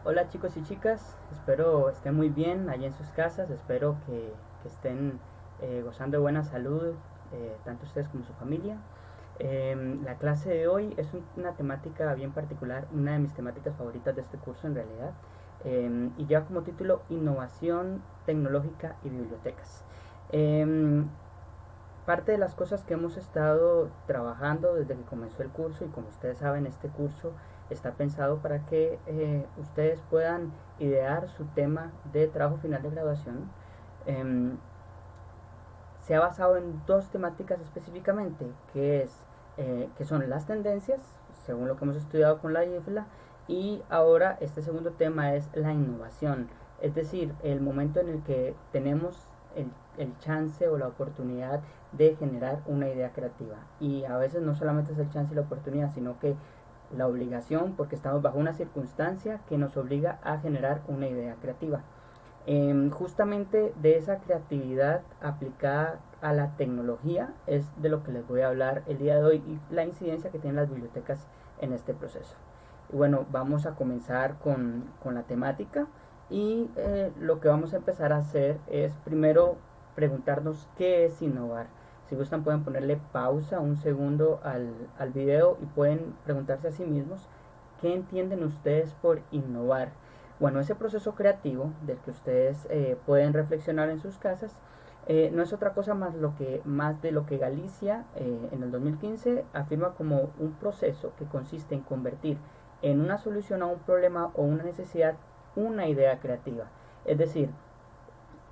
Hola chicos y chicas, espero estén muy bien allí en sus casas, espero que estén gozando de buena salud, tanto ustedes como su familia. La clase de hoy es una temática bien particular, una de mis temáticas favoritas de este curso en realidad, y lleva como título Innovación Tecnológica y Bibliotecas. Em, Parte de las cosas que hemos estado trabajando desde que comenzó el curso, y como ustedes saben, este curso está pensado para que ustedes puedan idear su tema de trabajo final de graduación. em, Se ha basado en dos temáticas específicamente, que son las tendencias, según lo que hemos estudiado con la IFLA, y ahora este segundo tema es la innovación, es decir, el momento en el que tenemos el chance o la oportunidad de generar una idea creativa. Y a veces no solamente es el chance y la oportunidad, sino que la obligación, porque estamos bajo una circunstancia que nos obliga a generar una idea creativa. Justamente de esa creatividad aplicada a la tecnología es de lo que les voy a hablar el día de hoy y la incidencia que tienen las bibliotecas en este proceso. Y bueno, vamos a comenzar con la temática y lo que vamos a empezar a hacer es primero preguntarnos qué es innovar. Si gustan pueden ponerle pausa un segundo al video y pueden preguntarse a sí mismos qué entienden ustedes por innovar. Bueno, ese proceso creativo del que ustedes pueden reflexionar en sus casas no es otra cosa más de lo que Galicia en el 2015 afirma como un proceso que consiste en convertir en una solución a un problema o una necesidad una idea creativa. Es decir,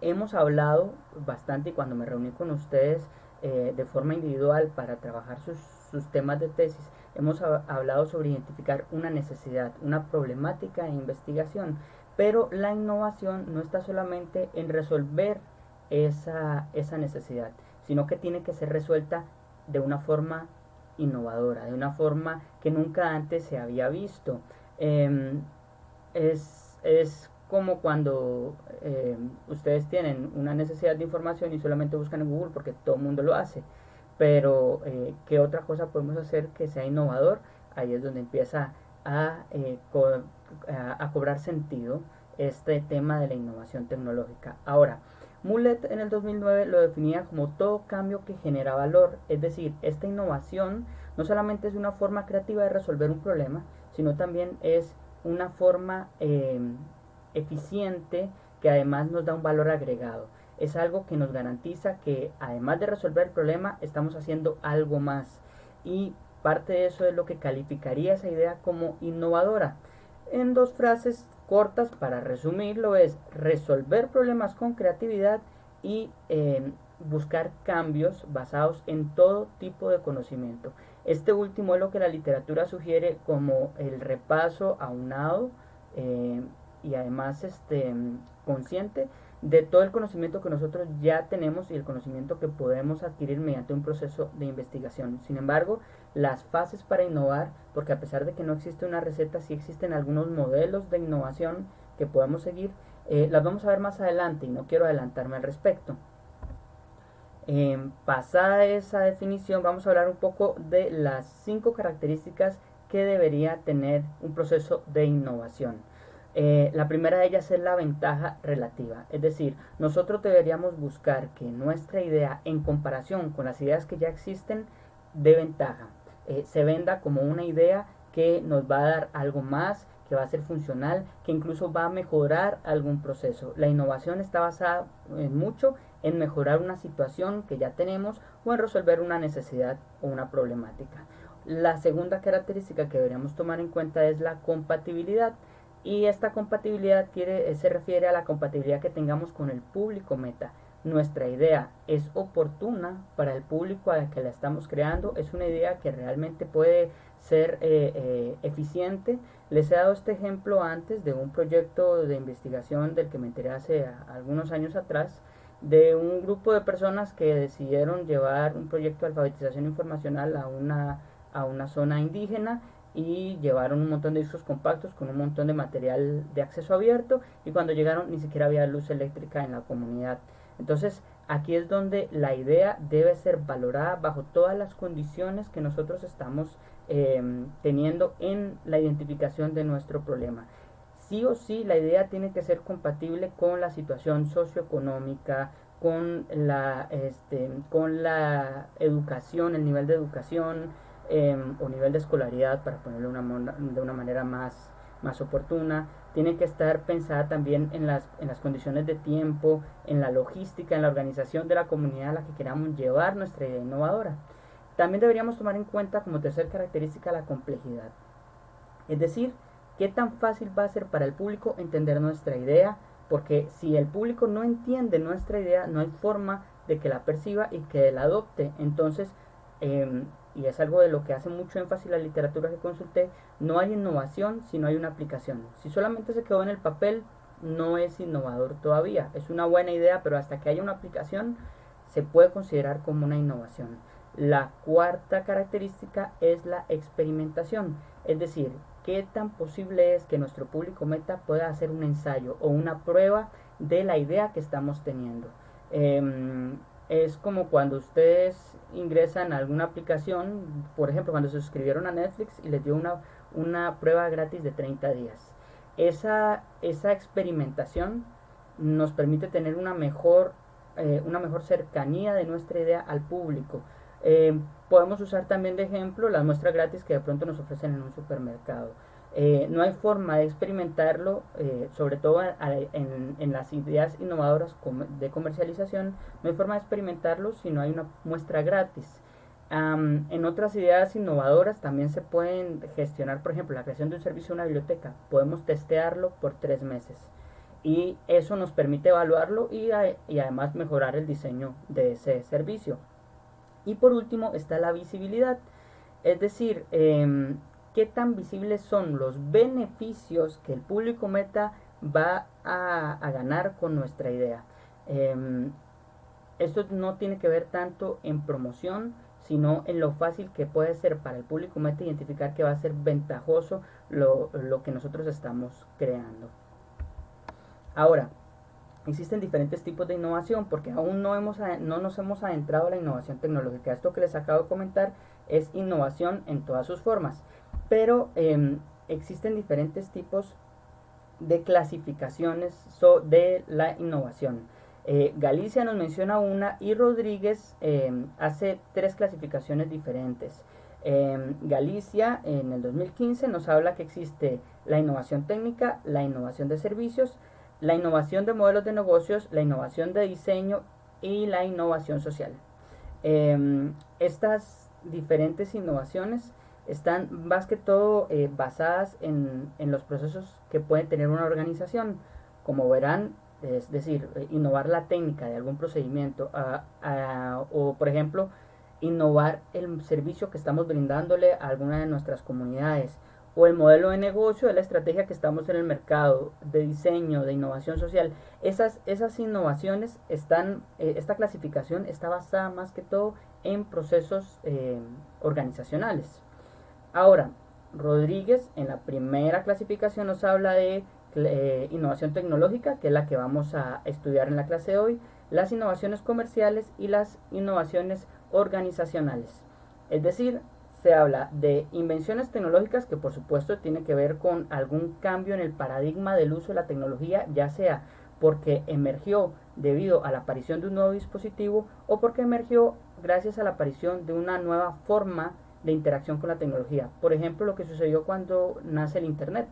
hemos hablado bastante y cuando me reuní con ustedes de forma individual para trabajar sus temas de tesis, hemos hablado sobre identificar una necesidad, una problemática e investigación, pero la innovación no está solamente en resolver esa necesidad, sino que tiene que ser resuelta de una forma innovadora, de una forma que nunca antes se había visto. Eh, es como cuando ustedes tienen una necesidad de información y solamente buscan en Google porque todo el mundo lo hace. Pero, ¿qué otra cosa podemos hacer que sea innovador? Ahí es donde empieza a, a cobrar sentido este tema de la innovación tecnológica. Ahora, Mulet en el 2009 lo definía como todo cambio que genera valor, es decir, esta innovación no solamente es una forma creativa de resolver un problema, sino también es una forma eficiente que además nos da un valor agregado. Es algo que nos garantiza que además de resolver el problema, estamos haciendo algo más. Y parte de eso es lo que calificaría esa idea como innovadora. En dos frases cortas para resumirlo es resolver problemas con creatividad y buscar cambios basados en todo tipo de conocimiento. Este último es lo que la literatura sugiere como el repaso aunado eh, y además consciente de todo el conocimiento que nosotros ya tenemos y el conocimiento que podemos adquirir mediante un proceso de investigación. Sin embargo, las fases para innovar, porque a pesar de que no existe una receta, sí existen algunos modelos de innovación que podemos seguir, las vamos a ver más adelante y no quiero adelantarme al respecto. Pasada esa definición, vamos a hablar un poco de las 5 características que debería tener un proceso de innovación. La primera de ellas es la ventaja relativa, es decir, nosotros deberíamos buscar que nuestra idea en comparación con las ideas que ya existen de ventaja, se venda como una idea que nos va a dar algo más, que va a ser funcional, que incluso va a mejorar algún proceso. La innovación está basada en mucho en mejorar una situación que ya tenemos o en resolver una necesidad o una problemática. La segunda característica que deberíamos tomar en cuenta es la compatibilidad. Y esta compatibilidad se refiere a la compatibilidad que tengamos con el público meta. Nuestra idea es oportuna para el público al que la estamos creando, es una idea que realmente puede ser eficiente. Les he dado este ejemplo antes de un proyecto de investigación del que me enteré hace algunos años atrás, de un grupo de personas que decidieron llevar un proyecto de alfabetización informacional a una zona indígena y llevaron un montón de discos compactos con un montón de material de acceso abierto y cuando llegaron ni siquiera había luz eléctrica en la comunidad. Entonces aquí es donde la idea debe ser valorada bajo todas las condiciones que nosotros estamos teniendo en la identificación de nuestro problema. sí o sí la idea tiene que ser compatible con la situación socioeconómica, con la educación, el nivel de educación o nivel de escolaridad, para ponerlo de una manera más oportuna. Tiene que estar pensada también en las condiciones de tiempo, en la logística, en la organización de la comunidad a la que queramos llevar nuestra idea innovadora. También deberíamos tomar en cuenta como tercer característica la complejidad. Es decir, qué tan fácil va a ser para el público entender nuestra idea, porque si el público no entiende nuestra idea, no hay forma de que la perciba y que la adopte. Entonces, y es algo de lo que hace mucho énfasis la literatura que consulté, no hay innovación si no hay una aplicación. Si solamente se quedó en el papel, no es innovador todavía. Es una buena idea, pero hasta que haya una aplicación, se puede considerar como una innovación. La cuarta característica es la experimentación, es decir, qué tan posible es que nuestro público meta pueda hacer un ensayo o una prueba de la idea que estamos teniendo. Es como cuando ustedes ingresan a alguna aplicación, por ejemplo, cuando se suscribieron a Netflix y les dio una prueba gratis de 30 días. Esa experimentación nos permite tener una mejor cercanía de nuestra idea al público. Podemos usar también de ejemplo las muestras gratis que de pronto nos ofrecen en un supermercado. No hay forma de experimentarlo, sobre todo en las ideas innovadoras de comercialización, no hay forma de experimentarlo si no hay una muestra gratis. En otras ideas innovadoras también se pueden gestionar, por ejemplo, la creación de un servicio de una biblioteca. Podemos testearlo por 3 meses y eso nos permite evaluarlo y además mejorar el diseño de ese servicio. Y por último está la visibilidad, es decir, qué tan visibles son los beneficios que el público meta va a ganar con nuestra idea. Esto no tiene que ver tanto en promoción, sino en lo fácil que puede ser para el público meta identificar que va a ser ventajoso lo que nosotros estamos creando. Ahora, existen diferentes tipos de innovación porque aún no nos hemos adentrado a la innovación tecnológica. Esto que les acabo de comentar es innovación en todas sus formas, pero existen diferentes tipos de clasificaciones de la innovación. Galicia nos menciona una y Rodríguez hace 3 clasificaciones diferentes. Galicia en el 2015 nos habla que existe la innovación técnica, la innovación de servicios, la innovación de modelos de negocios, la innovación de diseño y la innovación social. Estas diferentes innovaciones están más que todo basadas en los procesos que puede tener una organización. Como verán, es decir, innovar la técnica de algún procedimiento o, por ejemplo, innovar el servicio que estamos brindándole a alguna de nuestras comunidades, o el modelo de negocio de la estrategia que estamos en el mercado, de diseño, de innovación social. Esas innovaciones esta clasificación está basada más que todo en procesos organizacionales. Ahora, Rodríguez en la primera clasificación nos habla de innovación tecnológica, que es la que vamos a estudiar en la clase de hoy, las innovaciones comerciales y las innovaciones organizacionales. Es decir, se habla de invenciones tecnológicas que por supuesto tiene que ver con algún cambio en el paradigma del uso de la tecnología, ya sea porque emergió debido a la aparición de un nuevo dispositivo o porque emergió gracias a la aparición de una nueva forma de interacción con la tecnología. Por ejemplo, lo que sucedió cuando nace el Internet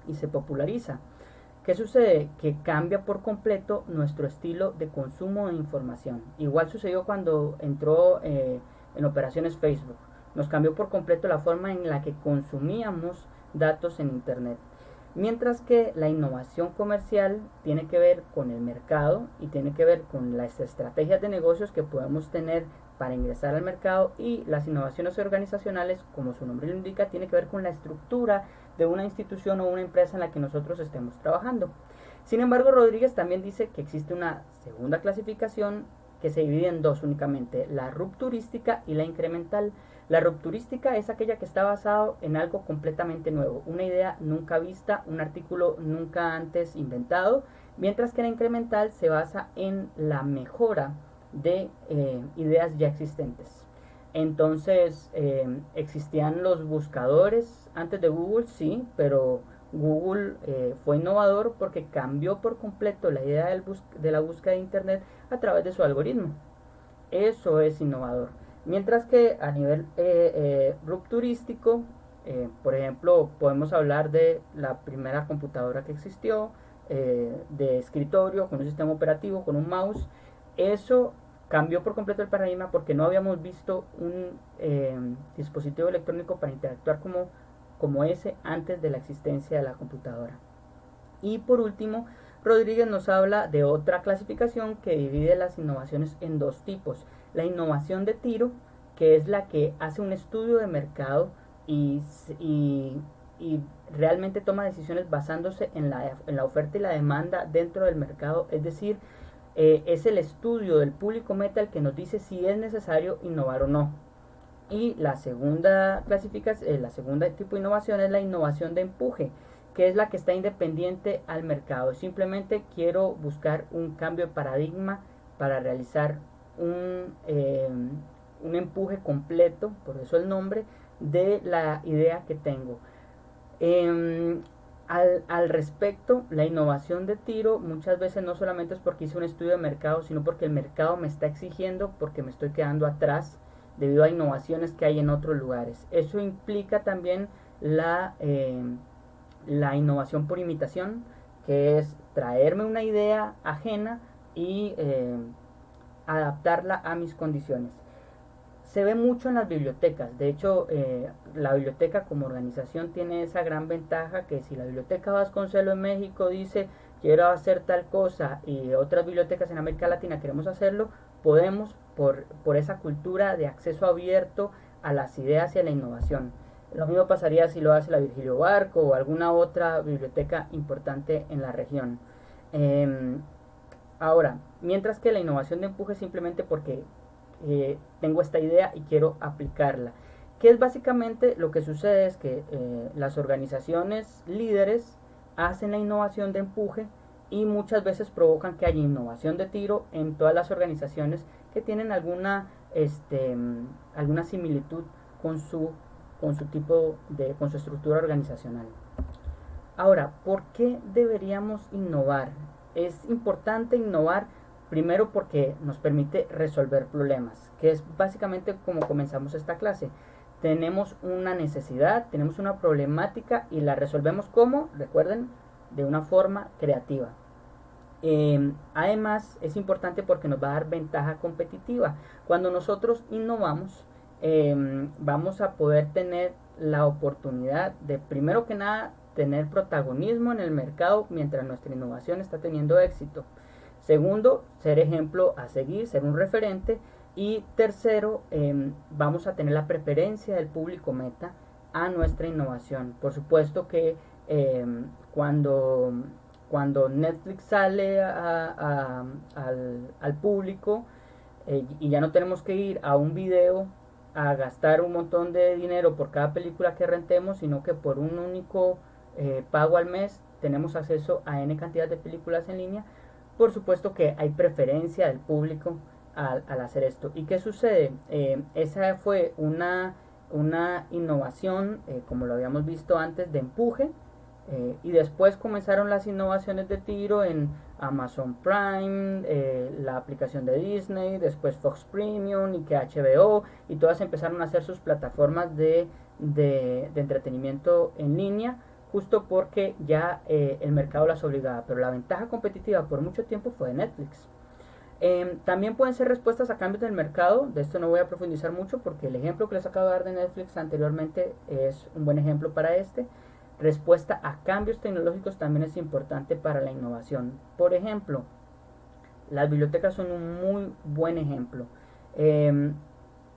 y se populariza. ¿Qué sucede? Que cambia por completo nuestro estilo de consumo de información. Igual sucedió cuando entró en operaciones Facebook. Nos cambió por completo la forma en la que consumíamos datos en Internet. Mientras que la innovación comercial tiene que ver con el mercado y tiene que ver con las estrategias de negocios que podemos tener para ingresar al mercado, y las innovaciones organizacionales, como su nombre lo indica, tiene que ver con la estructura de una institución o una empresa en la que nosotros estemos trabajando. Sin embargo, Rodríguez también dice que existe una segunda clasificación que se divide en 2 únicamente, la rupturística y la incremental. La rupturística es aquella que está basado en algo completamente nuevo, una idea nunca vista, un artículo nunca antes inventado, mientras que la incremental se basa en la mejora de ideas ya existentes. Entonces, ¿existían los buscadores antes de Google? Sí, pero Google fue innovador porque cambió por completo la idea de la búsqueda de Internet a través de su algoritmo. Eso es innovador. Mientras que a nivel rupturístico, por ejemplo, podemos hablar de la primera computadora que existió, de escritorio, con un sistema operativo, con un mouse. Eso cambió por completo el paradigma porque no habíamos visto un dispositivo electrónico para interactuar como ese antes de la existencia de la computadora. Y por último, Rodríguez nos habla de otra clasificación que divide las innovaciones en dos tipos. La innovación de tiro, que es la que hace un estudio de mercado y, y, y realmente toma decisiones basándose en la oferta y la demanda dentro del mercado. Es decir, es el estudio del público meta el que nos dice si es necesario innovar o no. Y la segunda clasificación, la segunda tipo de innovación es la innovación de empuje, que es la que está independiente al mercado. Simplemente quiero buscar un cambio de paradigma para realizar un empuje completo, por eso el nombre, de la idea que tengo. Al respecto, la innovación de tiro muchas veces no solamente es porque hice un estudio de mercado, sino porque el mercado me está exigiendo, porque me estoy quedando atrás debido a innovaciones que hay en otros lugares. Eso implica también la innovación por imitación, que es traerme una idea ajena y adaptarla a mis condiciones. Se ve mucho en las bibliotecas. De hecho, la biblioteca como organización tiene esa gran ventaja que si la biblioteca Vasconcelos en México dice quiero hacer tal cosa y otras bibliotecas en América Latina queremos hacerlo, podemos por esa cultura de acceso abierto a las ideas y a la innovación. Lo mismo pasaría si lo hace la Virgilio Barco o alguna otra biblioteca importante en la región. Ahora, mientras que la innovación de empuje es simplemente porque tengo esta idea y quiero aplicarla. Que es básicamente lo que sucede es que las organizaciones líderes hacen la innovación de empuje y muchas veces provocan que haya innovación de tiro en todas las organizaciones que tienen alguna similitud con su con su estructura organizacional. Ahora, ¿por qué deberíamos innovar? Es importante innovar primero porque nos permite resolver problemas, que es básicamente como comenzamos esta clase. Tenemos una necesidad, tenemos una problemática y la resolvemos como, recuerden, de una forma creativa. Además, es importante porque nos va a dar ventaja competitiva. Cuando nosotros innovamos, vamos a poder tener la oportunidad de, primero que nada, tener protagonismo en el mercado mientras nuestra innovación está teniendo éxito. Segundo, ser ejemplo a seguir, ser un referente. Y tercero, vamos a tener la preferencia del público meta a nuestra innovación. Por supuesto que cuando Netflix sale al público y ya no tenemos que ir a un video a gastar un montón de dinero por cada película que rentemos, sino que por un único pago al mes tenemos acceso a N cantidad de películas en línea. Por supuesto que hay preferencia del público al hacer esto. ¿Y qué sucede? Esa fue una innovación, como lo habíamos visto antes, de empuje. Y después comenzaron las innovaciones de tiro en Amazon Prime, la aplicación de Disney, después Fox Premium y que HBO, y todas empezaron a hacer sus plataformas de entretenimiento en línea, justo porque ya el mercado las obligaba. Pero la ventaja competitiva por mucho tiempo fue de Netflix. También pueden ser respuestas a cambios del mercado. De esto no voy a profundizar mucho porque el ejemplo que les acabo de dar de Netflix anteriormente es un buen ejemplo para este. Respuesta a cambios tecnológicos también es importante para la innovación. Por ejemplo, las bibliotecas son un muy buen ejemplo.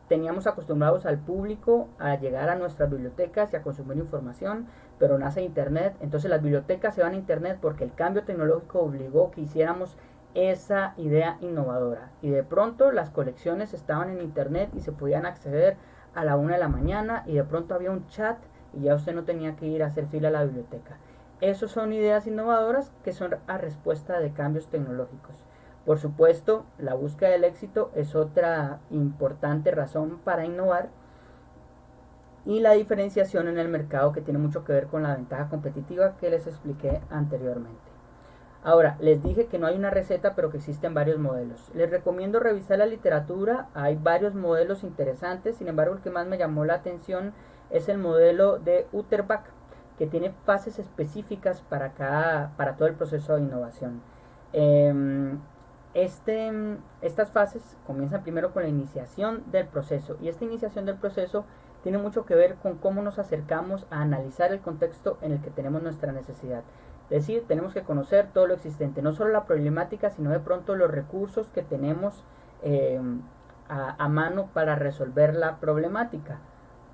Teníamos acostumbrados al público a llegar a nuestras bibliotecas y a consumir información, pero nace Internet. Entonces las bibliotecas se van a Internet porque el cambio tecnológico obligó que hiciéramos esa idea innovadora. Y de pronto las colecciones estaban en Internet y se podían acceder a la 1 de la mañana y de pronto había un chat y ya usted no tenía que ir a hacer fila a la biblioteca. Esas son ideas innovadoras que son a respuesta de cambios tecnológicos. Por supuesto, la búsqueda del éxito es otra importante razón para innovar. y la diferenciación en el mercado, que tiene mucho que ver con la ventaja competitiva que les expliqué anteriormente. Ahora, les dije que no hay una receta, pero que existen varios modelos. Les recomiendo revisar la literatura, hay varios modelos interesantes, sin embargo el que más me llamó la atención es el modelo de Utterbach, que tiene fases específicas para todo el proceso de innovación. Estas fases comienzan primero con la iniciación del proceso, y esta iniciación del proceso tiene mucho que ver con cómo nos acercamos a analizar el contexto en el que tenemos nuestra necesidad. Es decir, tenemos que conocer todo lo existente, no solo la problemática, sino de pronto los recursos que tenemos a mano para resolver la problemática.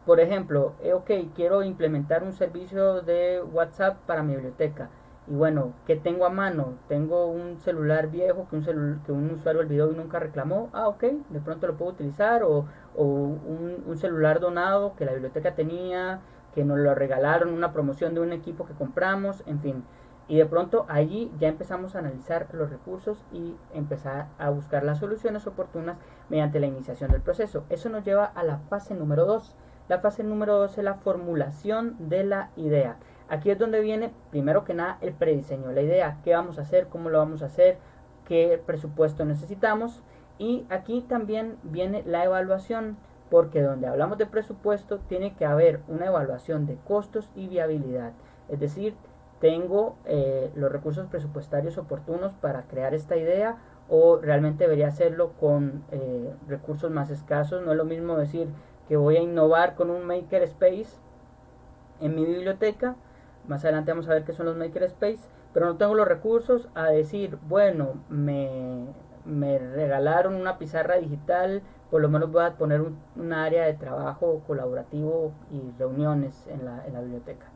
Por ejemplo, ok, quiero implementar un servicio de WhatsApp para mi biblioteca. Y bueno, ¿qué tengo a mano? Tengo un celular viejo que un usuario olvidó y nunca reclamó. Ah, ok, de pronto lo puedo utilizar. O un celular donado que la biblioteca tenía, que nos lo regalaron, una promoción de un equipo que compramos, en fin. Y de pronto allí ya empezamos a analizar los recursos y empezar a buscar las soluciones oportunas mediante la iniciación del proceso. Eso nos lleva a la fase número 2. La fase número 2 es la formulación de la idea. Aquí es donde viene, primero que nada, el prediseño, la idea, qué vamos a hacer, cómo lo vamos a hacer, qué presupuesto necesitamos. Y aquí también viene la evaluación, porque donde hablamos de presupuesto tiene que haber una evaluación de costos y viabilidad. Es decir, tengo los recursos presupuestarios oportunos para crear esta idea, o realmente debería hacerlo con recursos más escasos. No es lo mismo decir que voy a innovar con un makerspace en mi biblioteca, más adelante vamos a ver qué son los makerspace, pero no tengo los recursos, a decir, bueno, me regalaron una pizarra digital, por lo menos voy a poner un área de trabajo colaborativo y reuniones en la biblioteca.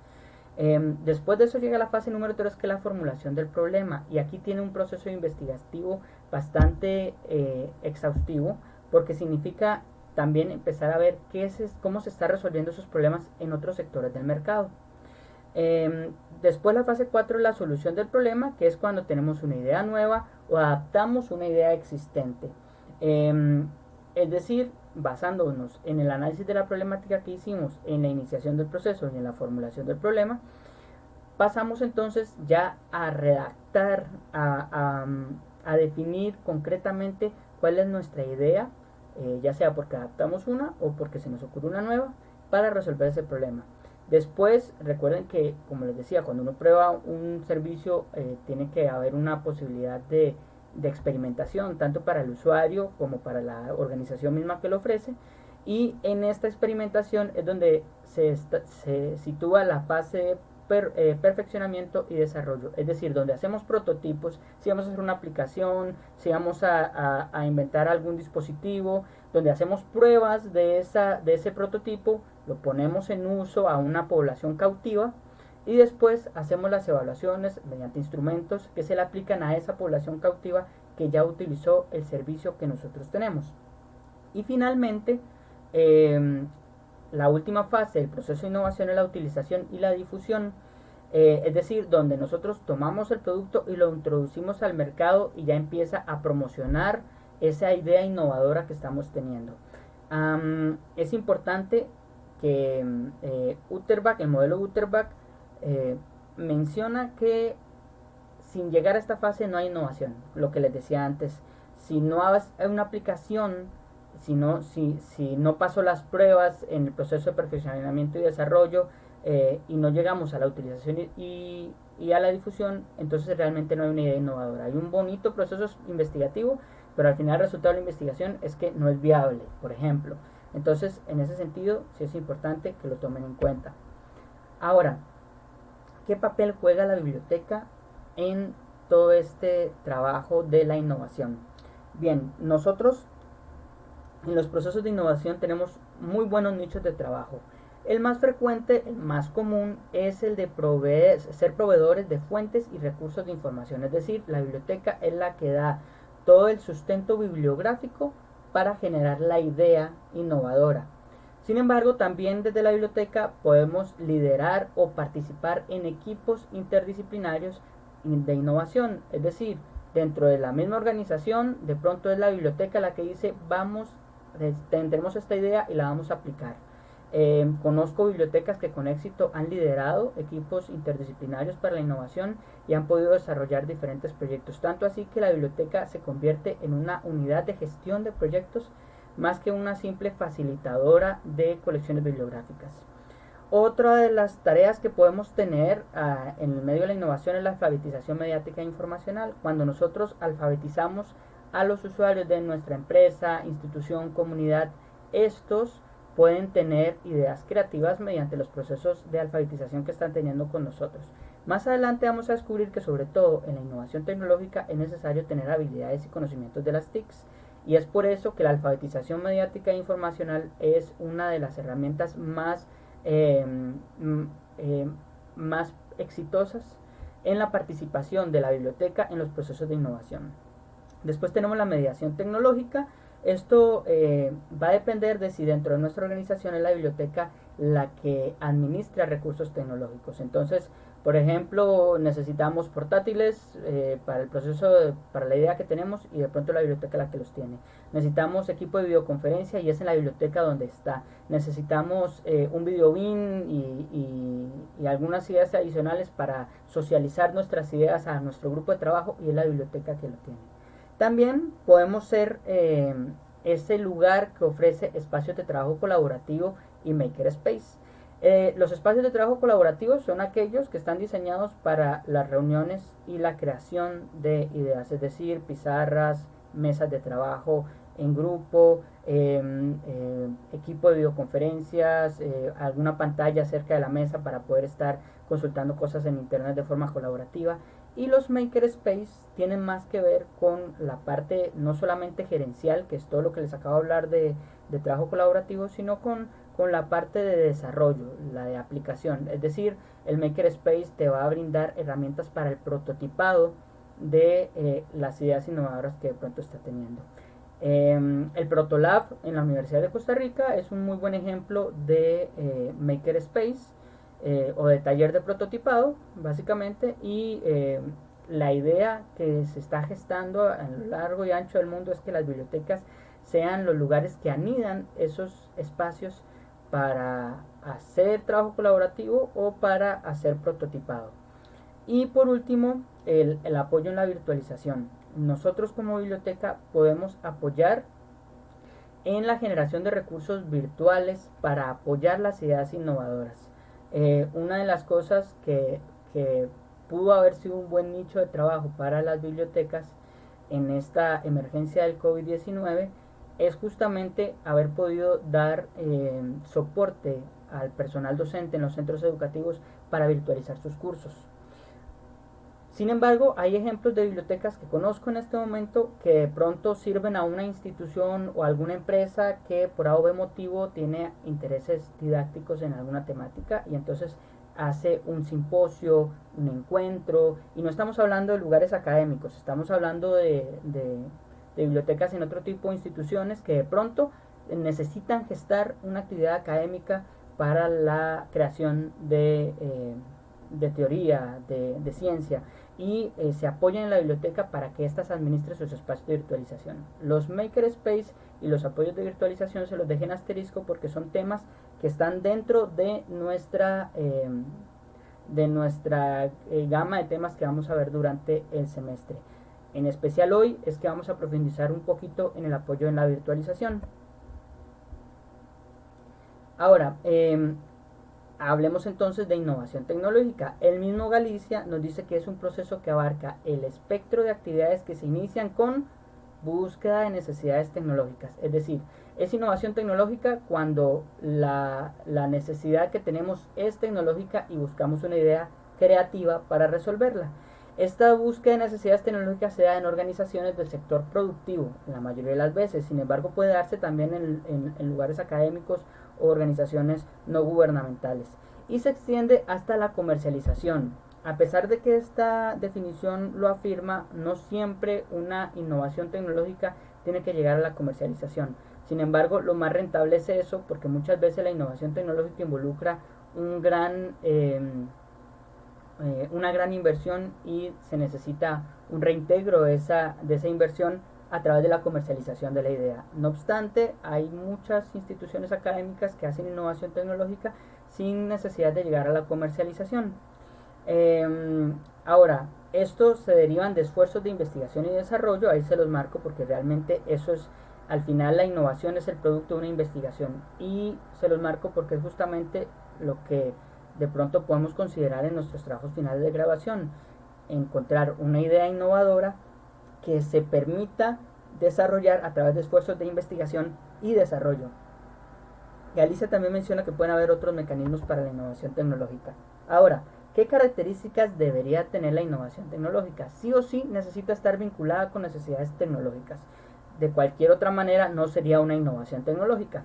Después de eso llega la fase número 3, que es la formulación del problema, y aquí tiene un proceso investigativo bastante exhaustivo, porque significa también empezar a ver cómo se está resolviendo esos problemas en otros sectores del mercado. Después la fase 4 es la solución del problema, que es cuando tenemos una idea nueva o adaptamos una idea existente. Es decir, basándonos en el análisis de la problemática que hicimos en la iniciación del proceso y en la formulación del problema, pasamos entonces ya a redactar, a definir concretamente cuál es nuestra idea, ya sea porque adaptamos una o porque se nos ocurre una nueva para resolver ese problema. Después, recuerden que, como les decía, cuando uno prueba un servicio, tiene que haber una posibilidad de experimentación, tanto para el usuario como para la organización misma que lo ofrece. Y en esta experimentación es donde se sitúa la fase de perfeccionamiento y desarrollo, es decir, donde hacemos prototipos, si vamos a hacer una aplicación, si vamos a inventar algún dispositivo, donde hacemos pruebas de ese prototipo, lo ponemos en uso a una población cautiva y después hacemos las evaluaciones mediante instrumentos que se le aplican a esa población cautiva que ya utilizó el servicio que nosotros tenemos. Y finalmente, la última fase del proceso de innovación es la utilización y la difusión, es decir, donde nosotros tomamos el producto y lo introducimos al mercado y ya empieza a promocionar esa idea innovadora que estamos teniendo. Es importante que Utterbach, el modelo Utterbach, menciona que sin llegar a esta fase no hay innovación. Lo que les decía antes, si no hay una aplicación, si no paso las pruebas en el proceso de perfeccionamiento y desarrollo, y no llegamos a la utilización y a la difusión, entonces realmente no hay una idea innovadora. Hay un bonito proceso investigativo, pero al final el resultado de la investigación es que no es viable, por ejemplo. Entonces, en ese sentido, sí es importante que lo tomen en cuenta. Ahora, ¿qué papel juega la biblioteca en todo este trabajo de la innovación? Bien, nosotros en los procesos de innovación tenemos muy buenos nichos de trabajo. El más frecuente, el más común, es el de ser proveedores de fuentes y recursos de información. Es decir, la biblioteca es la que da todo el sustento bibliográfico para generar la idea innovadora. Sin embargo, también desde la biblioteca podemos liderar o participar en equipos interdisciplinarios de innovación. Es decir, dentro de la misma organización, de pronto es la biblioteca la que dice, tenemos esta idea y la vamos a aplicar. Conozco bibliotecas que con éxito han liderado equipos interdisciplinarios para la innovación y han podido desarrollar diferentes proyectos, tanto así que la biblioteca se convierte en una unidad de gestión de proyectos más que una simple facilitadora de colecciones bibliográficas. Otra de las tareas que podemos tener en el medio de la innovación es la alfabetización mediática e informacional. Cuando nosotros alfabetizamos a los usuarios de nuestra empresa, institución, comunidad, estos pueden tener ideas creativas mediante los procesos de alfabetización que están teniendo con nosotros. Más adelante vamos a descubrir que sobre todo en la innovación tecnológica es necesario tener habilidades y conocimientos de las TICs, y es por eso que la alfabetización mediática e informacional es una de las herramientas más exitosas en la participación de la biblioteca en los procesos de innovación. Después tenemos la mediación tecnológica. Esto va a depender de si dentro de nuestra organización es la biblioteca la que administra recursos tecnológicos. Entonces, por ejemplo, necesitamos portátiles para el proceso, para la idea que tenemos, y de pronto la biblioteca la que los tiene. Necesitamos equipo de videoconferencia y es en la biblioteca donde está. Necesitamos un videobin y algunas ideas adicionales para socializar nuestras ideas a nuestro grupo de trabajo, y es la biblioteca que lo tiene. También podemos ser ese lugar que ofrece espacios de trabajo colaborativo y makerspace. Los espacios de trabajo colaborativos son aquellos que están diseñados para las reuniones y la creación de ideas, es decir, pizarras, mesas de trabajo en grupo, equipo de videoconferencias, alguna pantalla cerca de la mesa para poder estar consultando cosas en internet de forma colaborativa. Y los makerspace tienen más que ver con la parte no solamente gerencial, que es todo lo que les acabo de hablar de trabajo colaborativo, sino con la parte de desarrollo, la de aplicación. Es decir, el makerspace te va a brindar herramientas para el prototipado de las ideas innovadoras que de pronto está teniendo. El Protolab en la Universidad de Costa Rica es un muy buen ejemplo de makerspace, o de taller de prototipado, básicamente, y la idea que se está gestando a lo largo y ancho del mundo es que las bibliotecas sean los lugares que anidan esos espacios para hacer trabajo colaborativo o para hacer prototipado. Y por último, el apoyo en la virtualización. Nosotros como biblioteca podemos apoyar en la generación de recursos virtuales para apoyar las ideas innovadoras. Una de las cosas que pudo haber sido un buen nicho de trabajo para las bibliotecas en esta emergencia del COVID-19 es justamente haber podido dar soporte al personal docente en los centros educativos para virtualizar sus cursos. Sin embargo, hay ejemplos de bibliotecas que conozco en este momento que de pronto sirven a una institución o a alguna empresa que por A o B motivo tiene intereses didácticos en alguna temática, y entonces hace un simposio, un encuentro, y no estamos hablando de lugares académicos, estamos hablando de bibliotecas en otro tipo de instituciones que de pronto necesitan gestar una actividad académica para la creación de teoría, de ciencia, y se apoyan en la biblioteca para que éstas administren sus espacios de virtualización. Los makerspace y los apoyos de virtualización se los dejen asterisco porque son temas que están dentro de nuestra gama de temas que vamos a ver durante el semestre. En especial hoy es que vamos a profundizar un poquito en el apoyo en la virtualización. Ahora, hablemos entonces de innovación tecnológica. El mismo Galicia nos dice que es un proceso que abarca el espectro de actividades que se inician con búsqueda de necesidades tecnológicas. Es decir, es innovación tecnológica cuando la necesidad que tenemos es tecnológica y buscamos una idea creativa para resolverla. Esta búsqueda de necesidades tecnológicas se da en organizaciones del sector productivo, la mayoría de las veces. Sin embargo, puede darse también en lugares académicos o organizaciones no gubernamentales. Y se extiende hasta la comercialización. A pesar de que esta definición lo afirma, no siempre una innovación tecnológica tiene que llegar a la comercialización. Sin embargo, lo más rentable es eso, porque muchas veces la innovación tecnológica involucra una gran inversión y se necesita un reintegro de esa inversión a través de la comercialización de la idea. No obstante, hay muchas instituciones académicas que hacen innovación tecnológica sin necesidad de llegar a la comercialización. Ahora, estos se derivan de esfuerzos de investigación y desarrollo, ahí se los marco porque realmente eso es, al final la innovación es el producto de una investigación, y se los marco porque es justamente lo que de pronto podemos considerar en nuestros trabajos finales de graduación: encontrar una idea innovadora que se permita desarrollar a través de esfuerzos de investigación y desarrollo. Y Alicia también menciona que pueden haber otros mecanismos para la innovación tecnológica. Ahora, ¿qué características debería tener la innovación tecnológica? Sí o sí necesita estar vinculada con necesidades tecnológicas. De cualquier otra manera no sería una innovación tecnológica.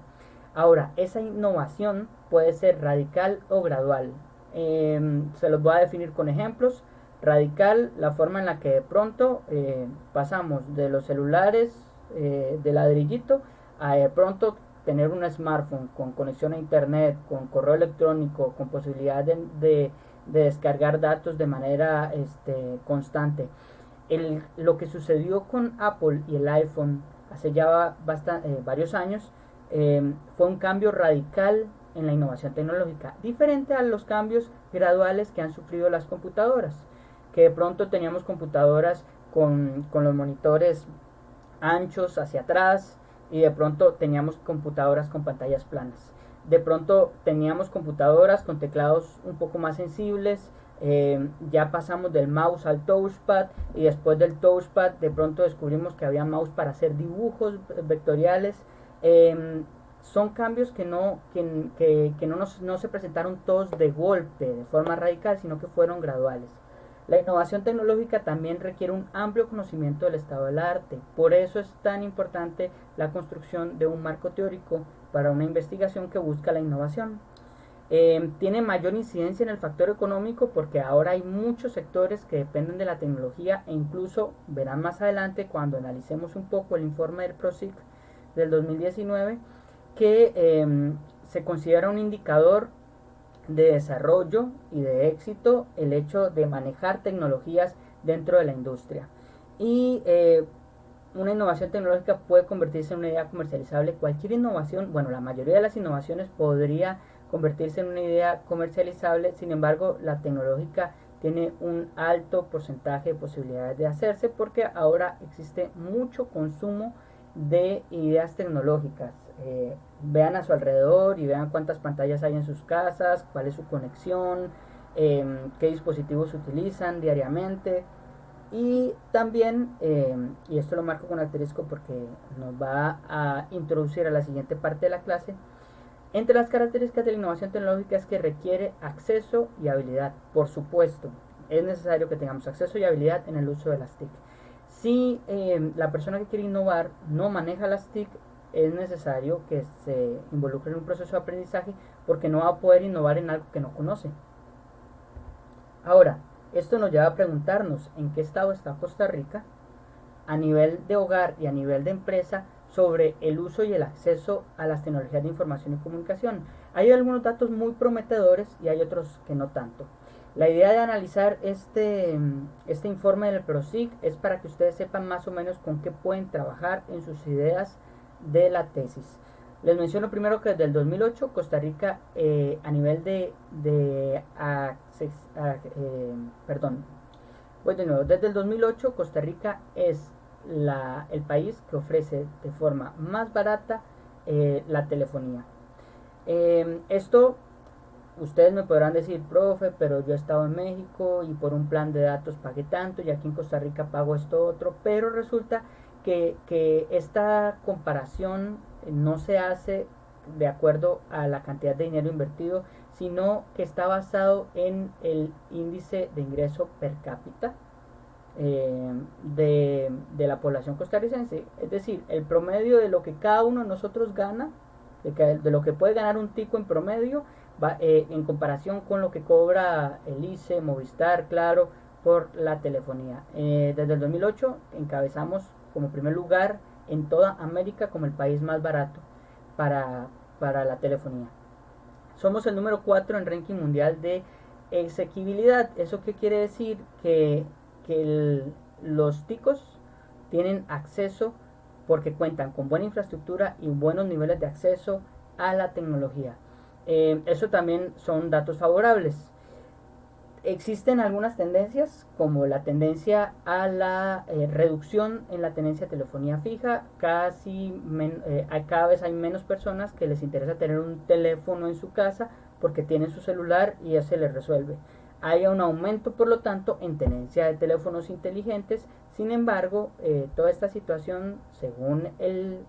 Ahora, esa innovación puede ser radical o gradual. Se los voy a definir con ejemplos. Radical, la forma en la que de pronto pasamos de los celulares de ladrillito a de pronto tener un smartphone con conexión a internet, con correo electrónico, con posibilidad de descargar datos de manera constante. Lo que sucedió con Apple y el iPhone hace ya varios años fue un cambio radical en la innovación tecnológica, diferente a los cambios graduales que han sufrido las computadoras, que de pronto teníamos computadoras con los monitores anchos hacia atrás, y de pronto teníamos computadoras con pantallas planas. De pronto teníamos computadoras con teclados un poco más sensibles. Ya pasamos del mouse al touchpad, y después del touchpad de pronto descubrimos que había mouse para hacer dibujos vectoriales. Son cambios que no se presentaron todos de golpe, de forma radical, sino que fueron graduales. La innovación tecnológica también requiere un amplio conocimiento del estado del arte. Por eso es tan importante la construcción de un marco teórico para una investigación que busca la innovación. Tiene mayor incidencia en el factor económico porque ahora hay muchos sectores que dependen de la tecnología, e incluso verán más adelante cuando analicemos un poco el informe del PROSIC del 2019 que se considera un indicador de desarrollo y de éxito el hecho de manejar tecnologías dentro de la industria. Y una innovación tecnológica puede convertirse en una idea comercializable. Cualquier innovación, bueno, la mayoría de las innovaciones podría convertirse en una idea comercializable. Sin embargo, la tecnológica tiene un alto porcentaje de posibilidades de hacerse porque ahora existe mucho consumo de ideas tecnológicas. Vean a su alrededor y vean cuántas pantallas hay en sus casas, cuál es su conexión, qué dispositivos utilizan diariamente. Y también, y esto lo marco con asterisco porque nos va a introducir a la siguiente parte de la clase, entre las características de la innovación tecnológica es que requiere acceso y habilidad. Por supuesto, es necesario que tengamos acceso y habilidad en el uso de las TIC. Si la persona que quiere innovar no maneja las TIC, es necesario que se involucre en un proceso de aprendizaje porque no va a poder innovar en algo que no conoce. Ahora, esto nos lleva a preguntarnos en qué estado está Costa Rica a nivel de hogar y a nivel de empresa sobre el uso y el acceso a las tecnologías de información y comunicación. Hay algunos datos muy prometedores y hay otros que no tanto. La idea de analizar este informe del PROSIC es para que ustedes sepan más o menos con qué pueden trabajar en sus ideas de la tesis. Les menciono primero que desde el 2008 Costa Rica a nivel desde el 2008 Costa Rica es el país que ofrece de forma más barata la telefonía. Esto ustedes me podrán decir, profe, pero yo he estado en México y por un plan de datos pagué tanto y aquí en Costa Rica pago esto otro, pero resulta que esta comparación no se hace de acuerdo a la cantidad de dinero invertido, sino que está basado en el índice de ingreso per cápita de la población costarricense. Es decir, el promedio de lo que cada uno de nosotros gana, de lo que puede ganar un tico en promedio, en comparación con lo que cobra el ICE, Movistar, Claro, por la telefonía. Desde el 2008 encabezamos como primer lugar en toda América como el país más barato para la telefonía. Somos el número 4 en ranking mundial de asequibilidad. ¿Eso qué quiere decir? Que los ticos tienen acceso porque cuentan con buena infraestructura y buenos niveles de acceso a la tecnología. Eso también son datos favorables. Existen algunas tendencias, como la tendencia a la reducción en la tenencia de telefonía fija. Cada vez hay menos personas que les interesa tener un teléfono en su casa porque tienen su celular y ya se les resuelve. Hay un aumento, por lo tanto, en tenencia de teléfonos inteligentes. Sin embargo, toda esta situación, según el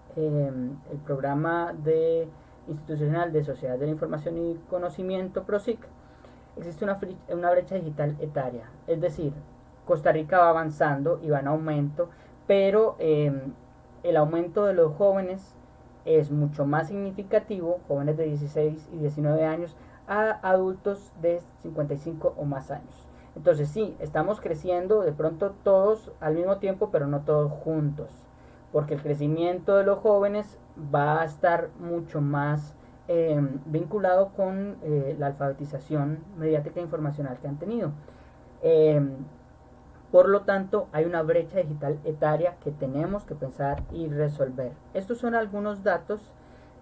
programa institucional de Sociedad de la Información y Conocimiento, PROSIC, existe una brecha digital etaria. Es decir, Costa Rica va avanzando y va en aumento, pero el aumento de los jóvenes es mucho más significativo, jóvenes de 16 y 19 años, a adultos de 55 o más años. Entonces sí, estamos creciendo de pronto todos al mismo tiempo, pero no todos juntos, porque el crecimiento de los jóvenes va a estar mucho más vinculado con la alfabetización mediática e informacional que han tenido. Por lo tanto, hay una brecha digital etaria que tenemos que pensar y resolver. Estos son algunos datos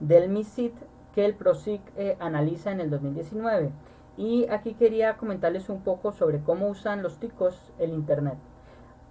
del MISIT que el PROSIC analiza en el 2019. Y aquí quería comentarles un poco sobre cómo usan los ticos el Internet.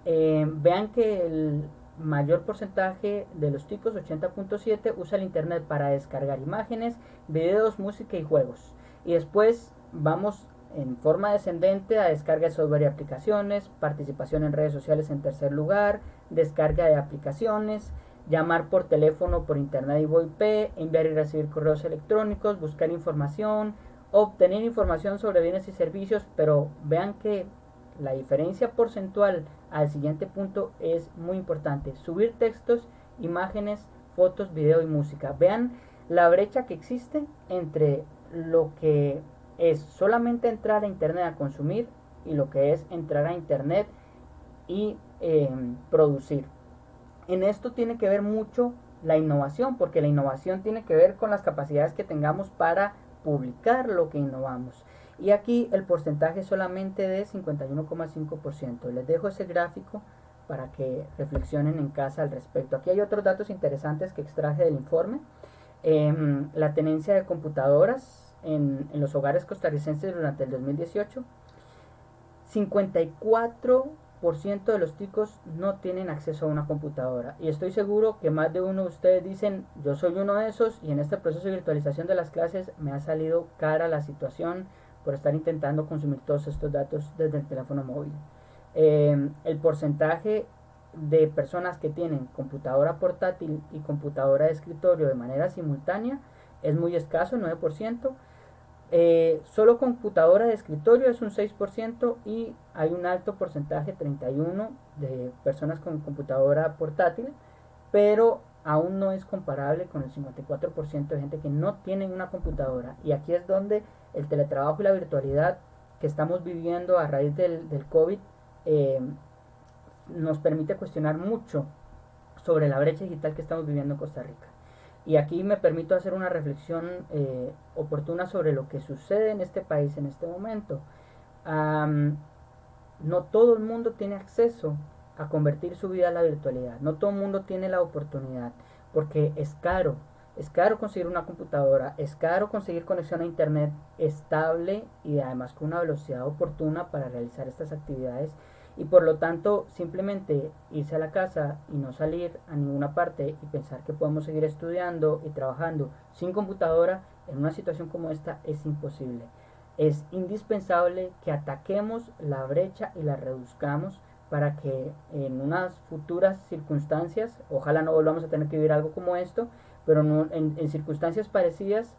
Vean que el mayor porcentaje de los ticos, 80.7, usa el Internet para descargar imágenes, videos, música y juegos. Y después vamos en forma descendente a descarga de software y aplicaciones, participación en redes sociales en tercer lugar, descarga de aplicaciones, llamar por teléfono, por internet y VoIP, enviar y recibir correos electrónicos, buscar información, obtener información sobre bienes y servicios. Pero vean que la diferencia porcentual al siguiente punto es muy importante: subir textos, imágenes, fotos, video y música. Vean la brecha que existe entre lo que es solamente entrar a internet a consumir y lo que es entrar a internet y producir. En esto tiene que ver mucho la innovación, porque la innovación tiene que ver con las capacidades que tengamos para publicar lo que innovamos. Y aquí el porcentaje es solamente de 51,5%. Les dejo ese gráfico para que reflexionen en casa al respecto. Aquí hay otros datos interesantes que extraje del informe. La tenencia de computadoras en los hogares costarricenses durante el 2018. 54% de los ticos no tienen acceso a una computadora. Y estoy seguro que más de uno de ustedes dicen: yo soy uno de esos, y en este proceso de virtualización de las clases me ha salido cara la situación por estar intentando consumir todos estos datos desde el teléfono móvil. El porcentaje de personas que tienen computadora portátil y computadora de escritorio de manera simultánea es muy escaso, 9%. Solo computadora de escritorio es un 6%, y hay un alto porcentaje, 31%, de personas con computadora portátil, pero aún no es comparable con el 54% de gente que no tiene una computadora. Y aquí es donde el teletrabajo y la virtualidad que estamos viviendo a raíz del COVID nos permite cuestionar mucho sobre la brecha digital que estamos viviendo en Costa Rica. Y aquí me permito hacer una reflexión oportuna sobre lo que sucede en este país en este momento. No todo el mundo tiene acceso a convertir su vida a la virtualidad. No todo el mundo tiene la oportunidad, porque es caro. Es caro conseguir una computadora, es caro conseguir conexión a internet estable y además con una velocidad oportuna para realizar estas actividades. Y por lo tanto, simplemente irse a la casa y no salir a ninguna parte y pensar que podemos seguir estudiando y trabajando sin computadora en una situación como esta es imposible. Es indispensable que ataquemos la brecha y la reduzcamos para que en unas futuras circunstancias, ojalá no volvamos a tener que vivir algo como esto, pero en circunstancias parecidas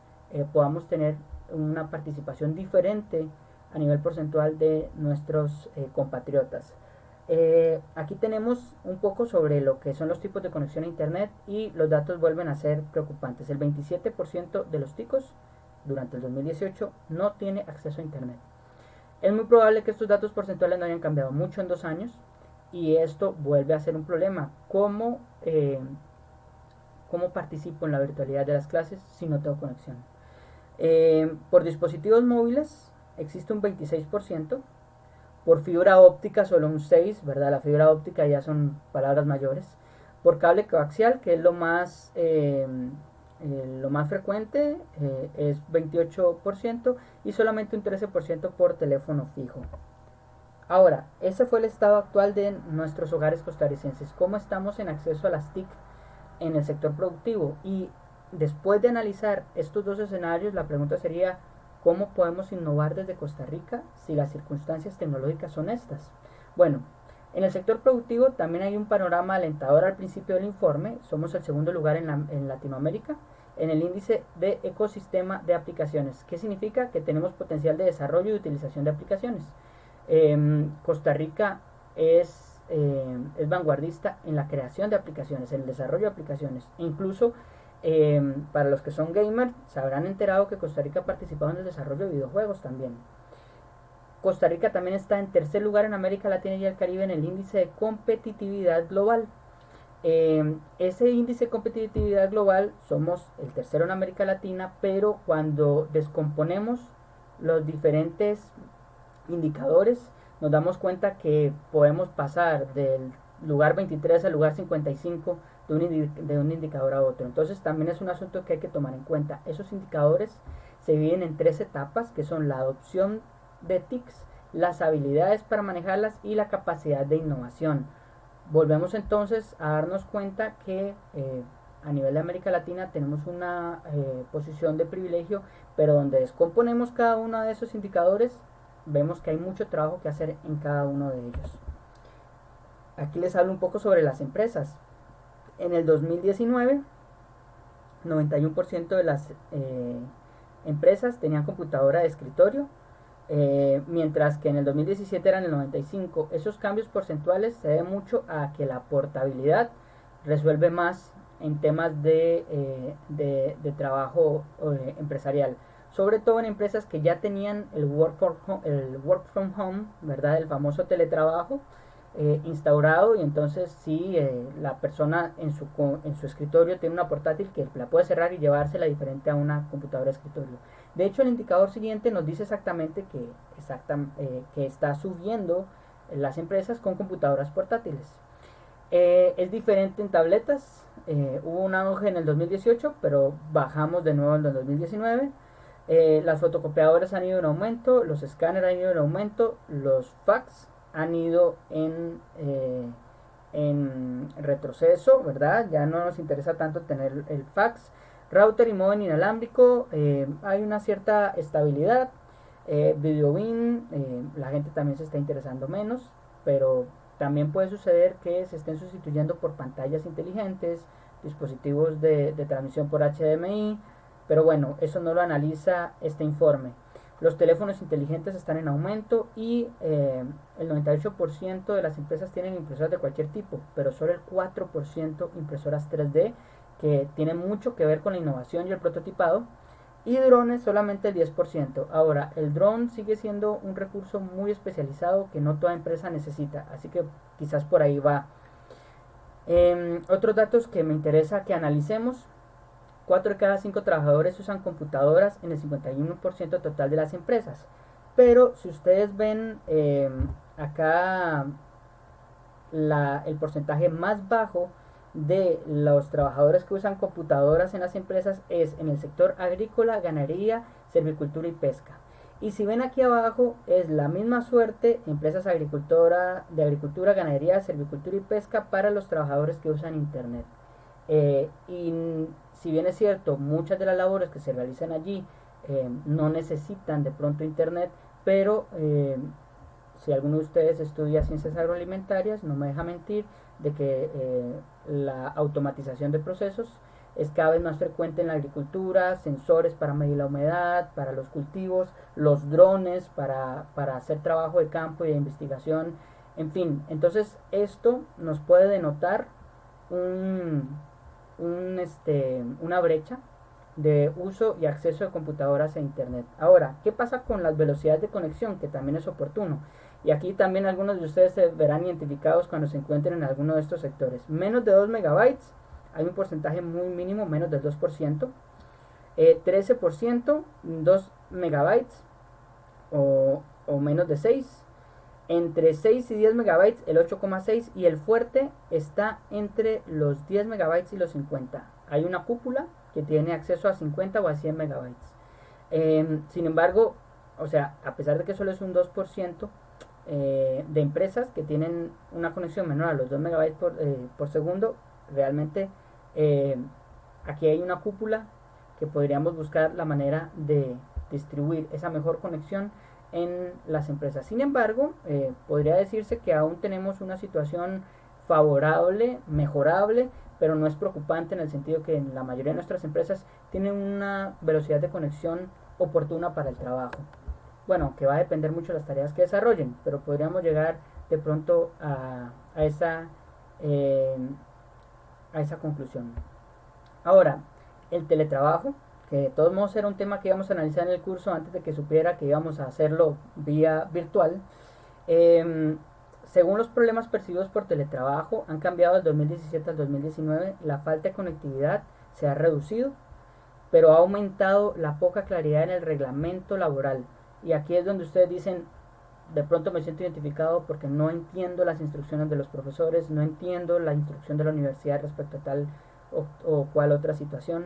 podamos tener una participación diferente a nivel porcentual de nuestros compatriotas. Aquí tenemos un poco sobre lo que son los tipos de conexión a internet, y los datos vuelven a ser preocupantes. El 27% de los ticos durante el 2018 no tiene acceso a internet. Es muy probable que estos datos porcentuales no hayan cambiado mucho en 2 años, y esto vuelve a ser un problema. ¿Cómo participo en la virtualidad de las clases si no tengo conexión? Por dispositivos móviles existe un 26%, por fibra óptica solo un 6, ¿verdad? La fibra óptica ya son palabras mayores. Por cable coaxial, que es lo más frecuente, es 28% y solamente un 13% por teléfono fijo. Ahora, ese fue el estado actual de nuestros hogares costarricenses. ¿Cómo estamos en acceso a las TIC en el sector productivo? Y después de analizar estos dos escenarios, la pregunta sería, ¿cómo podemos innovar desde Costa Rica si las circunstancias tecnológicas son estas? Bueno, en el sector productivo también hay un panorama alentador al principio del informe. Somos el segundo lugar en Latinoamérica en el índice de ecosistema de aplicaciones. ¿Qué significa? Que tenemos potencial de desarrollo y utilización de aplicaciones. Costa Rica es vanguardista en la creación de aplicaciones, en el desarrollo de aplicaciones. Incluso para los que son gamers, se habrán enterado que Costa Rica ha participado en el desarrollo de videojuegos también. Costa Rica también está en tercer lugar en América Latina y el Caribe en el índice de competitividad global. Ese índice de competitividad global somos el tercero en América Latina, pero cuando descomponemos los diferentes indicadores nos damos cuenta que podemos pasar del lugar 23 al lugar 55 de un indicador a otro. Entonces también es un asunto que hay que tomar en cuenta. Esos indicadores se dividen en tres etapas, que son la adopción de TICs, las habilidades para manejarlas y la capacidad de innovación. Volvemos entonces a darnos cuenta que a nivel de América Latina tenemos una posición de privilegio, pero donde descomponemos cada uno de esos indicadores, vemos que hay mucho trabajo que hacer en cada uno de ellos. Aquí les hablo un poco sobre las empresas. En el 2019, 91% de las empresas tenían computadora de escritorio, mientras que en el 2017 eran el 95%. Esos cambios porcentuales se deben mucho a que la portabilidad resuelve más en temas de trabajo empresarial, sobre todo en empresas que ya tenían el work from home, ¿verdad? El famoso teletrabajo instaurado, y entonces si la persona en su escritorio tiene una portátil que la puede cerrar y llevársela diferente a una computadora de escritorio. De hecho, el indicador siguiente nos dice exactamente que está subiendo las empresas con computadoras portátiles. Es diferente en tabletas. Hubo un auge en el 2018, pero bajamos de nuevo en el 2019. Las fotocopiadoras han ido en aumento, los escáneres han ido en aumento, los fax han ido en retroceso, ¿verdad? Ya no nos interesa tanto tener el fax. Router y modem inalámbrico, hay una cierta estabilidad. Videobeam, la gente también se está interesando menos, pero también puede suceder que se estén sustituyendo por pantallas inteligentes, dispositivos de transmisión por HDMI, pero bueno, eso no lo analiza este informe. Los teléfonos inteligentes están en aumento y el 98% de las empresas tienen impresoras de cualquier tipo, pero solo el 4% impresoras 3D, que tienen mucho que ver con la innovación y el prototipado, y drones solamente el 10%. Ahora, el drone sigue siendo un recurso muy especializado que no toda empresa necesita, así que quizás por ahí va. Otros datos que me interesa que analicemos: 4 de cada 5 trabajadores usan computadoras en el 51% total de las empresas. Pero si ustedes ven acá el porcentaje más bajo de los trabajadores que usan computadoras en las empresas es en el sector agrícola, ganadería, silvicultura y pesca. Y si ven aquí abajo, es la misma suerte: empresas de agricultura, ganadería, silvicultura y pesca para los trabajadores que usan internet. Y si bien es cierto, muchas de las labores que se realizan allí no necesitan de pronto internet, pero si alguno de ustedes estudia ciencias agroalimentarias, no me deja mentir de que la automatización de procesos es cada vez más frecuente en la agricultura, sensores para medir la humedad, para los cultivos, los drones para hacer trabajo de campo y de investigación, en fin. Entonces esto nos puede denotar una brecha de uso y acceso de computadoras e internet. Ahora, ¿qué pasa con las velocidades de conexión? Que también es oportuno. Y aquí también algunos de ustedes se verán identificados cuando se encuentren en alguno de estos sectores. Menos de 2 megabytes, hay un porcentaje muy mínimo, menos del 2%. 13%, 2 megabytes o menos de 6. entre 6 y 10 megabytes el 8,6 y el fuerte está entre los 10 megabytes y los 50. Hay una cúpula que tiene acceso a 50 o a 100 megabytes. Sin embargo, o sea, a pesar de que solo es un 2% de empresas que tienen una conexión menor a los 2 megabytes por segundo, realmente aquí hay una cúpula que podríamos buscar la manera de distribuir esa mejor conexión en las empresas. Sin embargo, podría decirse que aún tenemos una situación favorable, mejorable, pero no es preocupante en el sentido que la mayoría de nuestras empresas tienen una velocidad de conexión oportuna para el trabajo. Bueno, que va a depender mucho de las tareas que desarrollen, pero podríamos llegar de pronto a esa conclusión. Ahora, el teletrabajo, que de todos modos era un tema que íbamos a analizar en el curso antes de que supiera que íbamos a hacerlo vía virtual. Según los problemas percibidos por teletrabajo, han cambiado del 2017 al 2019, la falta de conectividad se ha reducido, pero ha aumentado la poca claridad en el reglamento laboral. Y aquí es donde ustedes dicen, de pronto me siento identificado porque no entiendo las instrucciones de los profesores, no entiendo la instrucción de la universidad respecto a tal o cual otra situación.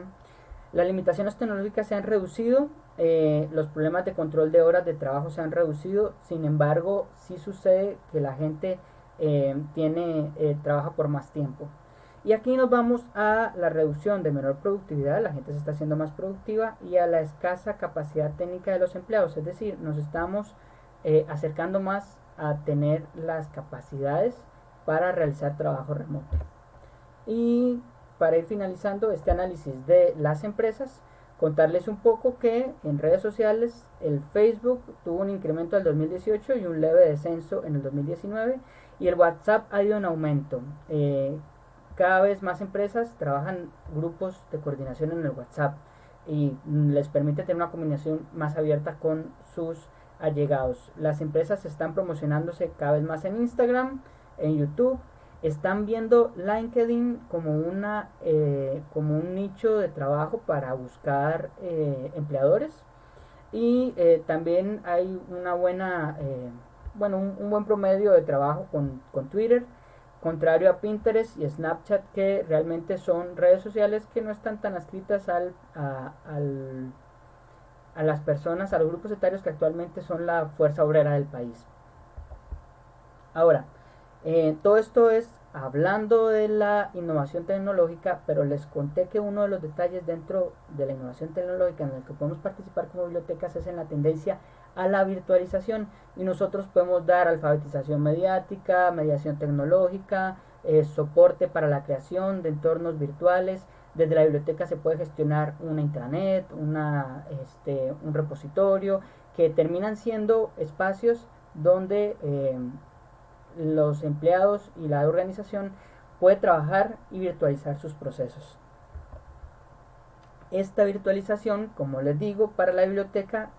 Las limitaciones tecnológicas se han reducido, los problemas de control de horas de trabajo se han reducido, sin embargo, sí sucede que la gente trabaja por más tiempo. Y aquí nos vamos a la reducción de menor productividad, la gente se está haciendo más productiva, y a la escasa capacidad técnica de los empleados, es decir, nos estamos acercando más a tener las capacidades para realizar trabajo remoto. Y para ir finalizando este análisis de las empresas, contarles un poco que en redes sociales el Facebook tuvo un incremento del 2018 y un leve descenso en el 2019, y el WhatsApp ha ido en aumento. Cada vez más empresas trabajan grupos de coordinación en el WhatsApp y les permite tener una comunicación más abierta con sus allegados. Las empresas están promocionándose cada vez más en Instagram, en YouTube. Están viendo LinkedIn como un nicho de trabajo para buscar empleadores, y también hay una buena un buen promedio de trabajo con Twitter, contrario a Pinterest y Snapchat, que realmente son redes sociales que no están tan adscritas a las personas, a los grupos etarios que actualmente son la fuerza obrera del país. Ahora, todo esto es hablando de la innovación tecnológica, pero les conté que uno de los detalles dentro de la innovación tecnológica en el que podemos participar como bibliotecas es en la tendencia a la virtualización, y nosotros podemos dar alfabetización mediática, mediación tecnológica, soporte para la creación de entornos virtuales. Desde la biblioteca se puede gestionar una intranet, un repositorio, que terminan siendo espacios donde los empleados y la organización puede trabajar y virtualizar sus procesos. Esta virtualización, como les digo, para la biblioteca,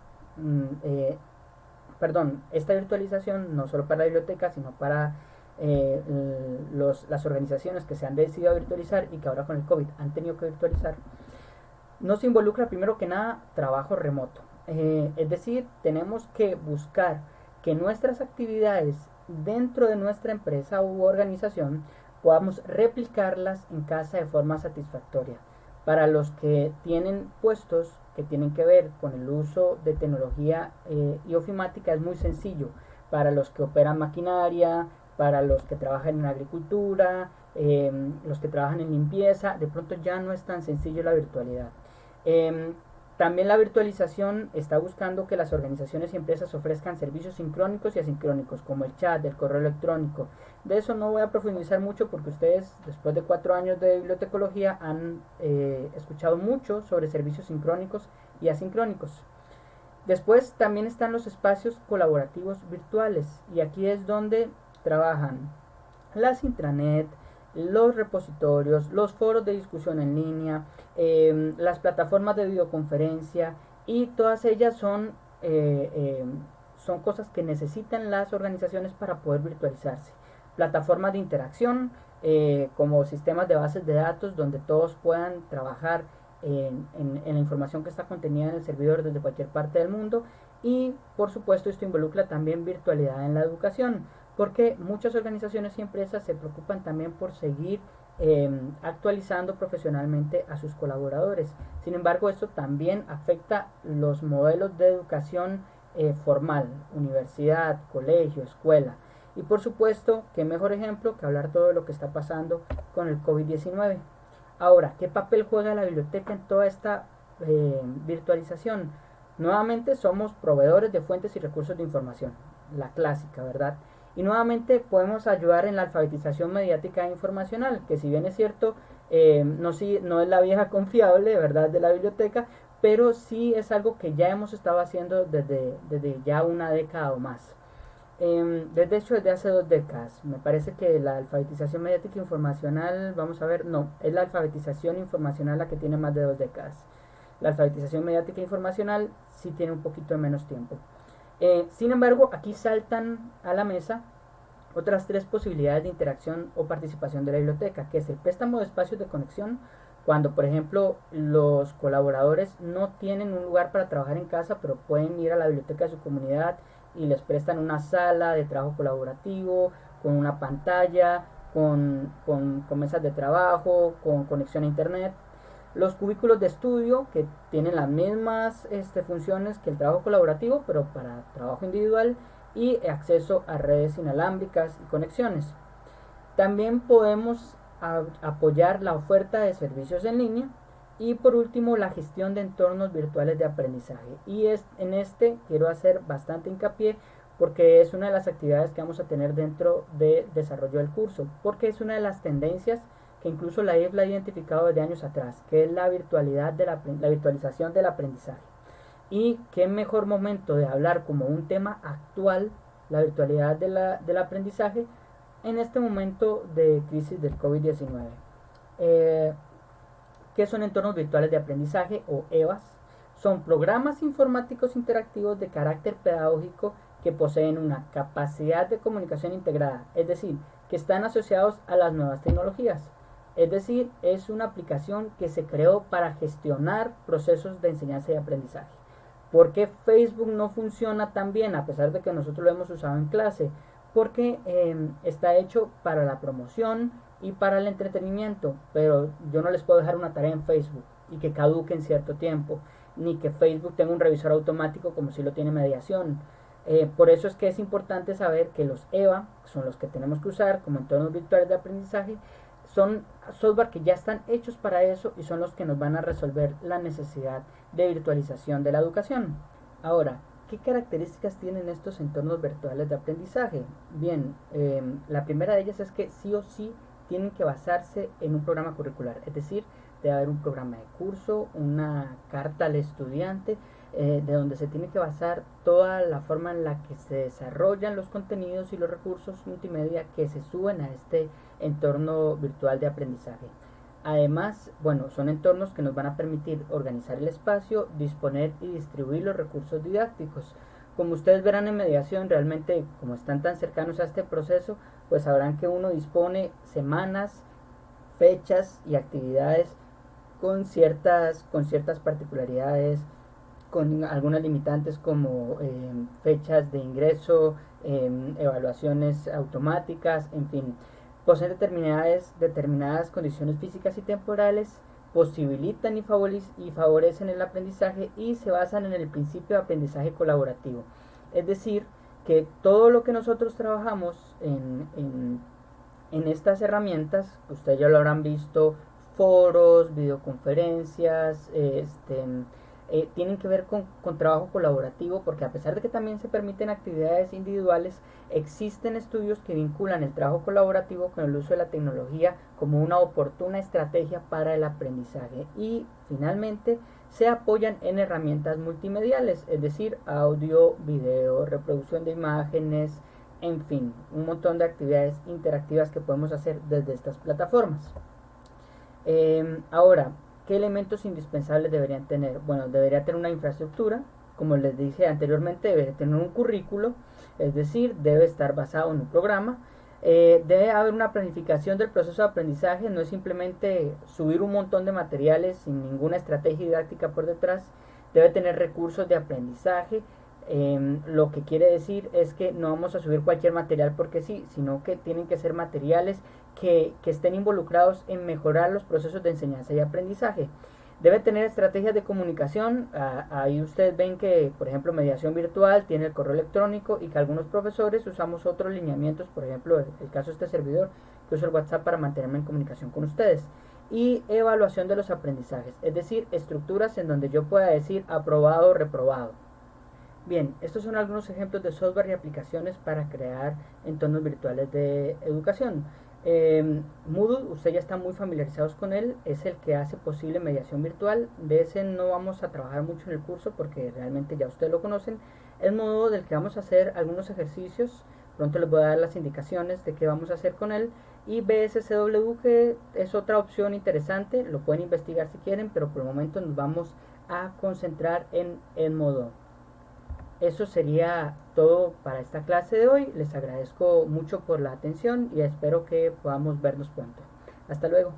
esta virtualización no solo para la biblioteca, sino para las organizaciones que se han decidido a virtualizar y que ahora con el COVID han tenido que virtualizar, nos involucra primero que nada trabajo remoto. Es decir, tenemos que buscar que nuestras actividades dentro de nuestra empresa u organización podamos replicarlas en casa de forma satisfactoria. Para los que tienen puestos que tienen que ver con el uso de tecnología y ofimática es muy sencillo. Para los que operan maquinaria, para los que trabajan en agricultura, los que trabajan en limpieza, de pronto ya no es tan sencillo la virtualidad. También la virtualización está buscando que las organizaciones y empresas ofrezcan servicios sincrónicos y asincrónicos, como el chat, el correo electrónico. De eso no voy a profundizar mucho porque ustedes, después de 4 años de bibliotecología, han escuchado mucho sobre servicios sincrónicos y asincrónicos. Después también están los espacios colaborativos virtuales, y aquí es donde trabajan las intranet, los repositorios, los foros de discusión en línea, las plataformas de videoconferencia, y todas ellas son cosas que necesitan las organizaciones para poder virtualizarse. Plataformas de interacción, como sistemas de bases de datos donde todos puedan trabajar en la información que está contenida en el servidor desde cualquier parte del mundo. Y por supuesto esto involucra también virtualidad en la educación, porque muchas organizaciones y empresas se preocupan también por seguir actualizando profesionalmente a sus colaboradores. Sin embargo, esto también afecta los modelos de educación formal, universidad, colegio, escuela. Y por supuesto, qué mejor ejemplo que hablar todo lo que está pasando con el COVID-19. Ahora, ¿qué papel juega la biblioteca en toda esta virtualización? Nuevamente somos proveedores de fuentes y recursos de información, la clásica, ¿verdad? Y nuevamente podemos ayudar en la alfabetización mediática e informacional, que si bien es cierto, no es la vieja confiable, ¿verdad?, de la biblioteca, pero sí es algo que ya hemos estado haciendo desde ya una década o más. Desde hace 2 décadas. Me parece que la alfabetización mediática e informacional, vamos a ver, no, es la alfabetización informacional la que tiene más de 2 décadas. La alfabetización mediática e informacional sí tiene un poquito de menos tiempo. Sin embargo, aquí saltan a la mesa otras 3 posibilidades de interacción o participación de la biblioteca, que es el préstamo de espacios de conexión, cuando por ejemplo los colaboradores no tienen un lugar para trabajar en casa, pero pueden ir a la biblioteca de su comunidad y les prestan una sala de trabajo colaborativo, con una pantalla, con mesas de trabajo, con conexión a internet. Los cubículos de estudio, que tienen las mismas funciones que el trabajo colaborativo, pero para trabajo individual, y acceso a redes inalámbricas y conexiones. También podemos apoyar la oferta de servicios en línea. Y por último, la gestión de entornos virtuales de aprendizaje. Y en este quiero hacer bastante hincapié porque es una de las actividades que vamos a tener dentro de desarrollo del curso, porque es una de las tendencias que incluso la IEF la ha identificado desde años atrás, que es la virtualización del aprendizaje. Y qué mejor momento de hablar como un tema actual, la virtualidad del aprendizaje, en este momento de crisis del COVID-19. ¿Qué son entornos virtuales de aprendizaje o EVAs? Son programas informáticos interactivos de carácter pedagógico que poseen una capacidad de comunicación integrada, es decir, que están asociados a las nuevas tecnologías. Es decir, es una aplicación que se creó para gestionar procesos de enseñanza y aprendizaje. ¿Por qué Facebook no funciona tan bien a pesar de que nosotros lo hemos usado en clase? Porque está hecho para la promoción y para el entretenimiento, pero yo no les puedo dejar una tarea en Facebook y que caduque en cierto tiempo, ni que Facebook tenga un revisor automático como si lo tiene mediación. Por eso es que es importante saber que los EVA, que son los que tenemos que usar como entornos virtuales de aprendizaje, son software que ya están hechos para eso y son los que nos van a resolver la necesidad de virtualización de la educación. Ahora, ¿qué características tienen estos entornos virtuales de aprendizaje? Bien, la primera de ellas es que sí o sí tienen que basarse en un programa curricular, es decir, debe haber un programa de curso, una carta al estudiante, de donde se tiene que basar toda la forma en la que se desarrollan los contenidos y los recursos multimedia que se suben a este entorno virtual de aprendizaje. Además, bueno, son entornos que nos van a permitir organizar el espacio, disponer y distribuir los recursos didácticos. Como ustedes verán en mediación, realmente como están tan cercanos a este proceso, pues sabrán que uno dispone semanas, fechas y actividades con ciertas particularidades, con algunas limitantes como fechas de ingreso, evaluaciones automáticas, en fin. Poseen determinadas condiciones físicas y temporales, posibilitan y favorecen el aprendizaje y se basan en el principio de aprendizaje colaborativo. Es decir, que todo lo que nosotros trabajamos en estas herramientas, ustedes ya lo habrán visto, foros, videoconferencias, tienen que ver con trabajo colaborativo, porque a pesar de que también se permiten actividades individuales, existen estudios que vinculan el trabajo colaborativo con el uso de la tecnología como una oportuna estrategia para el aprendizaje. Y finalmente se apoyan en herramientas multimediales, es decir, audio, video, reproducción de imágenes, en fin, un montón de actividades interactivas que podemos hacer desde estas plataformas. Ahora, ¿qué elementos indispensables deberían tener? Bueno, debería tener una infraestructura, como les dije anteriormente, debe tener un currículo, es decir, debe estar basado en un programa, Debe haber una planificación del proceso de aprendizaje, no es simplemente subir un montón de materiales sin ninguna estrategia didáctica por detrás, debe tener recursos de aprendizaje. Lo que quiere decir es que no vamos a subir cualquier material porque sí, sino que tienen que ser materiales que estén involucrados en mejorar los procesos de enseñanza y aprendizaje. Debe tener estrategias de comunicación. Ahí ustedes ven que, por ejemplo, mediación virtual tiene el correo electrónico y que algunos profesores usamos otros lineamientos, por ejemplo, el caso de este servidor, que uso el WhatsApp para mantenerme en comunicación con ustedes. Y evaluación de los aprendizajes, es decir, estructuras en donde yo pueda decir aprobado o reprobado. Bien, estos son algunos ejemplos de software y aplicaciones para crear entornos virtuales de educación. Moodle, usted ya está muy familiarizados con él, es el que hace posible mediación virtual. De ese no vamos a trabajar mucho en el curso porque realmente ya ustedes lo conocen. Es modo del que vamos a hacer algunos ejercicios, pronto les voy a dar las indicaciones de qué vamos a hacer con él. Y BSCW, que es otra opción interesante, lo pueden investigar si quieren, pero por el momento nos vamos a concentrar en Edmodo. Eso sería todo para esta clase de hoy. Les agradezco mucho por la atención y espero que podamos vernos pronto. Hasta luego.